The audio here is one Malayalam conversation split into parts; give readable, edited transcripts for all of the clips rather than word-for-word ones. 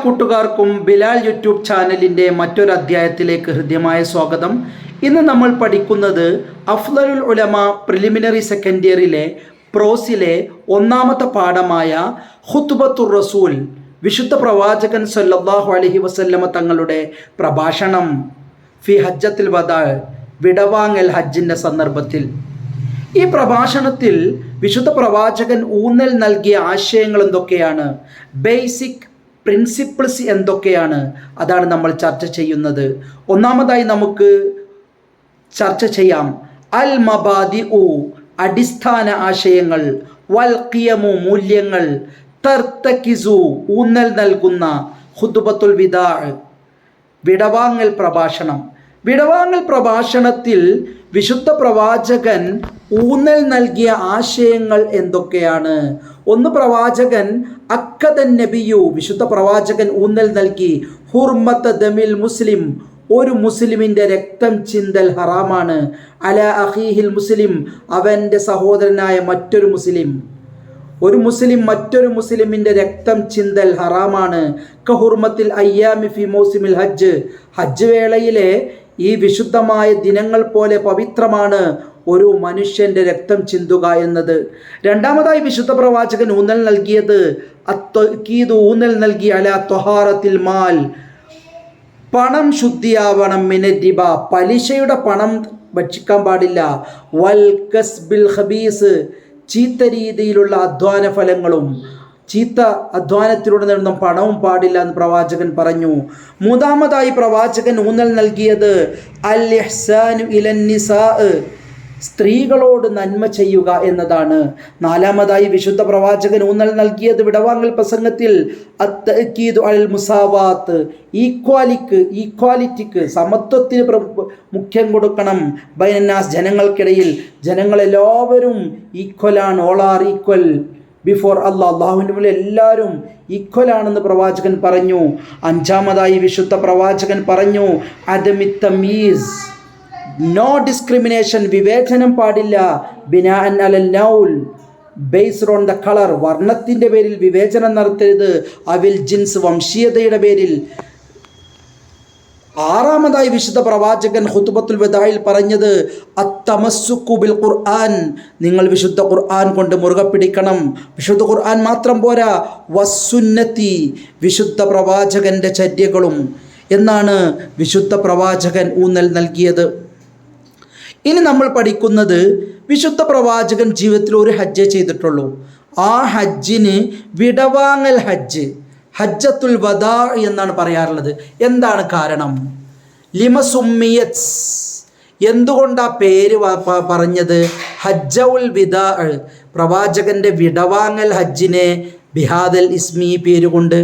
കൂട്ടുകാർക്കും ബിലാൽ യൂട്യൂബ് ചാനലിൻ്റെ മറ്റൊരു അധ്യായത്തിലേക്ക് ഹൃദ്യമായ സ്വാഗതം. ഇന്ന് നമ്മൾ പഠിക്കുന്നത് അഫ്ളലുൽ ഉലമ പ്രിലിമിനറി സെക്കൻഡ് ഇയറിലെ പ്രോസിലെ ഒന്നാമത്തെ പാഠമായ ഖുത്ബത്തുർ റസൂൽ, വിശുദ്ധ പ്രവാചകൻ സല്ലല്ലാഹു അലൈഹി വസല്ലമ തങ്ങളുടെ പ്രഭാഷണം ഫി ഹജ്ജത്തുൽ വദാ, വിടവാങ്ങൽ ഹജ്ജിൻ്റെ സന്ദർഭത്തിൽ. ഈ പ്രഭാഷണത്തിൽ വിശുദ്ധ പ്രവാചകൻ ഊന്നൽ നൽകിയ ആശയങ്ങൾ എന്തൊക്കെയാണ്, ബേസിക് പ്രിൻസിപ്പിൾസ് എന്തൊക്കെയാണ്, അതാണ് നമ്മൾ ചർച്ച ചെയ്യുന്നത്. ഒന്നാമതായി നമുക്ക് ചർച്ച ചെയ്യാം അൽ മബാദി ഉ, അടിസ്ഥാന ആശയങ്ങൾ, വൽ ഖിയമു, മൂല്യങ്ങൾ, തർത്തക്കിസു, ഊന്നൽ നൽകുന്ന, ഖുത്ബത്തുൽ വിദാ, വിടവാങ്ങൽ പ്രഭാഷണം. വിടവാങ്ങൽ പ്രഭാഷണത്തിൽ വിശുദ്ധ പ്രവാചകൻ ഊന്നൽ നൽകിയ ആശയങ്ങൾ എന്തൊക്കെയാണ്? ഒന്ന്, പ്രവാചകൻ അക്കദൻ നബിയു, വിശുദ്ധ പ്രവാചകൻ ഊന്നൽ നൽകി ഹുർമത്ത ദമിൽ മുസ്ലിം, ഒരു മുസ്ലിമിൻ്റെ രക്തം ചിന്തൽ ഹറാമാണ്, അല അഖീഹിൽ മുസ്ലിം, അവൻ്റെ സഹോദരനായ മറ്റൊരു മുസ്ലിം. ഒരു മുസ്ലിം മറ്റൊരു മുസ്ലിമിൻ്റെ രക്തം ചിന്തൽ ഹറാമാണ്. കഹുർമത്തിൽ അയ്യാമി ഫി മൗസിമിൽ ഹജ്ജ്, ഹജ്ജ് വേളയിലെ ഈ വിശുദ്ധമായ ദിനങ്ങൾ പോലെ പവിത്രമാണ് ഒരു മനുഷ്യൻ്റെ രക്തം ചിന്തുക എന്നത്. രണ്ടാമതായി വിശുദ്ധ പ്രവാചകൻ ഊന്നൽ നൽകിയത് ഊന്നൽ നൽകി അല ത്വഹാറത്തിൽ മാൽ, പണം ശുദ്ധിയാവണം, മിനരിബ, പലിശയുടെ പണം ഭക്ഷിക്കാൻ പാടില്ല, വൽ കസ്ബിൽ ഖബീസ്, ചീത്ത രീതിയിലുള്ള അധ്വാന ഫലങ്ങളും, ചീത്ത അധ്വാനത്തിലൂടെ നേടുന്ന പണവും പാടില്ല എന്ന് പ്രവാചകൻ പറഞ്ഞു. മൂന്നാമതായി പ്രവാചകൻ ഊന്നൽ നൽകിയത് അൽ ഇഹ്സാനു ഇലൻ നിസാ, സ്ത്രീകളോട് നന്മ ചെയ്യുക എന്നതാണ്. നാലാമതായി വിശുദ്ധ പ്രവാചകൻ ഊന്നൽ നൽകിയത് വിടവാങ്ങൽ പ്രസംഗത്തിൽ അത്തഅക്കീദു അൽ മുസാവാത്ത്, ഈക്വാലിറ്റിക്ക്, സമത്വത്തിന് മുഖ്യം കൊടുക്കണം. ബൈനന്നാസ്, ജനങ്ങൾക്കിടയിൽ, ജനങ്ങളെല്ലാവരും ഈക്വലാണ്, ഓൾ ആർ ഈക്വൽ ബിഫോർ അല്ലാഹ്, അള്ളാഹുവിൻ്റെ മുന്നിൽ എല്ലാവരും ഈക്വലാണെന്ന് പ്രവാചകൻ പറഞ്ഞു. അഞ്ചാമതായി വിശുദ്ധ പ്രവാചകൻ പറഞ്ഞു അദമി തമീസ്, നോ ഡിസ്ക്രിമിനേഷൻ, വിവേചനം പാടില്ല. ബിനാഅൻ അലൽ നൗൽ, ബേസ്ഡ് ഓൺ ദ കളർ, വർണ്ണത്തിൻ്റെ പേരിൽ വിവേചനം നടത്തരുത്. അവിൽ ജിൻസ്, വംശീയതയുടെ പേരിൽ. ആറാമതായി വിശുദ്ധ പ്രവാചകൻ ഖുത്ബത്തുൽ വദായിൽ പറഞ്ഞത് അത്തമസ്സുക്കു ബിൽ ഖുർആൻ, നിങ്ങൾ വിശുദ്ധ ഖുർആൻ കൊണ്ട് മുറുകെ പിടിക്കണം. വിശുദ്ധ ഖുർആൻ മാത്രം പോരാ, വസ്സുന്നത്തി, വിശുദ്ധ പ്രവാചകൻ്റെ ചര്യകളും എന്നാണ് വിശുദ്ധ പ്രവാചകൻ ഊന്നൽ നൽകിയത്. ഇനി നമ്മൾ പഠിക്കുന്നത് വിശുദ്ധ പ്രവാചകൻ ജീവിതത്തിൽ ഒരു ഹജ്ജേ ചെയ്തിട്ടുള്ളൂ. ആ ഹജ്ജിന് വിടവാങ്ങൽ ഹജ്ജ്, ഹജ്ജത്തുൽ വദാ എന്നാണ് പറയാറുള്ളത്. എന്താണ് കാരണം? ലിമസുമ്മിയത്ത്, എന്തുകൊണ്ട് ആ പേര് പറഞ്ഞത്? ഹജ്ജുൽ വിദാ, പ്രവാചകൻ്റെ വിടവാങ്ങൽ ഹജ്ജിനെ ബിഹാദൽ ഇസ്മി, പേരുകൊണ്ട്.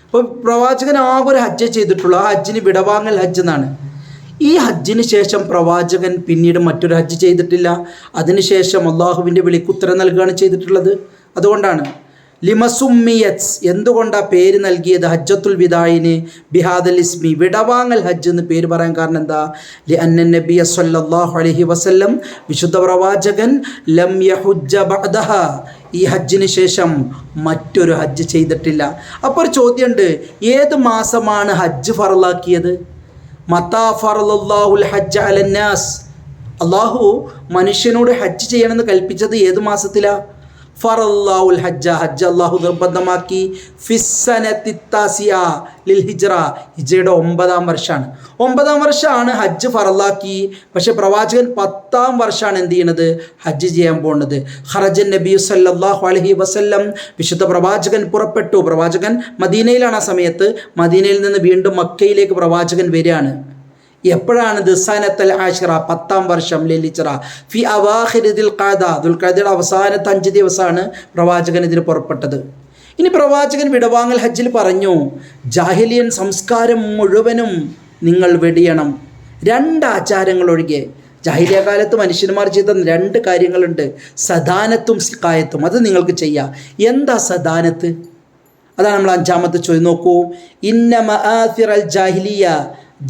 അപ്പോൾ പ്രവാചകൻ ആകെ ഒരു ഹജ്ജ് ചെയ്തിട്ടുള്ളൂ, ആ ഹജ്ജിന് വിടവാങ്ങൽ ഹജ്ജ് എന്നാണ്. ഈ ഹജ്ജിന് ശേഷം പ്രവാചകൻ പിന്നീട് മറ്റൊരു ഹജ്ജ് ചെയ്തിട്ടില്ല. അതിനുശേഷം അള്ളാഹുവിൻ്റെ വിളിക്കുത്തരം നൽകുകയാണ് ചെയ്തിട്ടുള്ളത്. അതുകൊണ്ടാണ് ലിമസുമ്മിയത്ത്, എന്തുകൊണ്ടാണ് പേര് നൽകിയത് ഹജ്ജത്തുൽ വിദായിന് ബിഹാദൽ ഇസ്മി, വിടവാങ്ങൽ ഹജ്ജ് എന്ന് പേര് പറയാൻ കാരണം എന്താ? ലിഅന്ന നബിയ സല്ലല്ലാഹു അലൈഹി വസല്ലം, വിശുദ്ധ പ്രവാചകൻ ലം യഹുജ്ജ ബഅദഹ, ഈ ഹജ്ജിന് ശേഷം മറ്റൊരു ഹജ്ജ് ചെയ്തിട്ടില്ല. അപ്പോൾ ഒരു ചോദ്യമുണ്ട്, ഏത് മാസമാണ് ഹജ്ജ് ഫറലാക്കിയത്? മത്താ ഫറലല്ലാഹുൽ ഹജ്ജ അലന്നാസ്, അള്ളാഹു മനുഷ്യനോട് ഹജ്ജ് ചെയ്യണമെന്ന് കൽപ്പിച്ചത് ഏത് മാസത്തിലാണ്? ഫറല്ലാഹുൽ ഹജ്ജ, ഹജ്ജ് അള്ളാഹു നിർബന്ധമാക്കി ഫിസ്സനത്തി താസിയ ലിൽ ഹിജ്റ, ഹിജ്റയുടെ 9-ാം വർഷമാണ്. 9-ാം വർഷമാണ് ഹജ്ജ് ഫറലാക്കി. പക്ഷേ പ്രവാചകൻ 10-ാം വർഷമാണ് എന്ത് ചെയ്യണത്? ഹജ്ജ് ചെയ്യാൻ പോകുന്നത്. ഖറജൻ നബി സല്ലല്ലാഹു അലൈഹി വസല്ലം, വിശുദ്ധ പ്രവാചകൻ പുറപ്പെട്ടു. പ്രവാചകൻ മദീനയിലാണ് ആ സമയത്ത്. മദീനയിൽ നിന്ന് വീണ്ടും മക്കയിലേക്ക് പ്രവാചകൻ വരികയാണ്. എപ്പോഴാണ്? സനത്തൽ ആശിറ, 10-ാം വർഷം, ലിൽ ഫി അവാഖിരി ദുൽഖഅദയുടെ അവസാനത്തെ 5 ദിവസമാണ് പ്രവാചകൻ ഇതിന് പുറപ്പെട്ടത്. ഇനി പ്രവാചകൻ വിടവാങ്ങൽ ഹജ്ജിൽ പറഞ്ഞു, ജാഹിലിയൻ സംസ്കാരം മുഴുവനും നിങ്ങൾ വെടിയണം. 2 ആചാരങ്ങൾ ഒഴികെ. ജാഹിലിയ കാലത്ത് മനുഷ്യന്മാർ ചെയ്ത 2 കാര്യങ്ങളുണ്ട്, സദാനത്തും സിഖായത്തും. അത് നിങ്ങൾക്ക് ചെയ്യാം. എന്താ സദാനത്ത്? അതാണ് നമ്മൾ 5-ാമത്തെ ചോദ്യം. നോക്കൂ, ഇന്ന മആസിറൽ ജാഹിലിയ,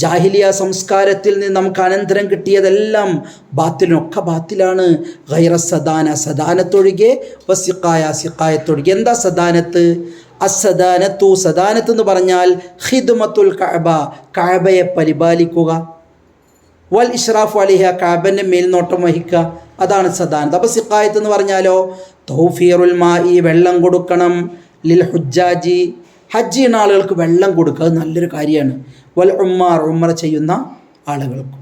ജാഹിലിയ സംസ്കാരത്തിൽ നിന്ന് നമുക്ക് അനന്തരം കിട്ടിയതെല്ലാം ബാത്തിലൊക്കെ ബാത്തിലാണ്. ഗൈറ സദാന, സദാനത്തൊഴികെ, വസിഖായ, സിഖായത്തൊഴികെ. എന്താ സദാനത്ത്? അസ്സദാനത്തു, സദാനത്ത് എന്ന് പറഞ്ഞാൽ ഖിദ്മത്തുൽ കഅബ, കഅബയെ പരിപാലിക്കുക. വൽ ഇഷ്റാഫു അലൈഹ, കഅബൻ്റെ മേൽനോട്ടം വഹിക്കുക, അതാണ് സദാനത്ത്. അപ്പോൾ സിഖായത്ത് എന്ന് പറഞ്ഞാലോ തൗഫീറുൽ മായി, വെള്ളം കൊടുക്കണം. ലിൽ ഹുജ്ജാജി, ഹജ്ജ് ചെയ്യുന്ന ആളുകൾക്ക് വെള്ളം കൊടുക്കുക, അത് നല്ലൊരു കാര്യമാണ്. വൽ ഉമ്മാർ, ഉമ്ര ചെയ്യുന്ന ആളുകൾക്ക്.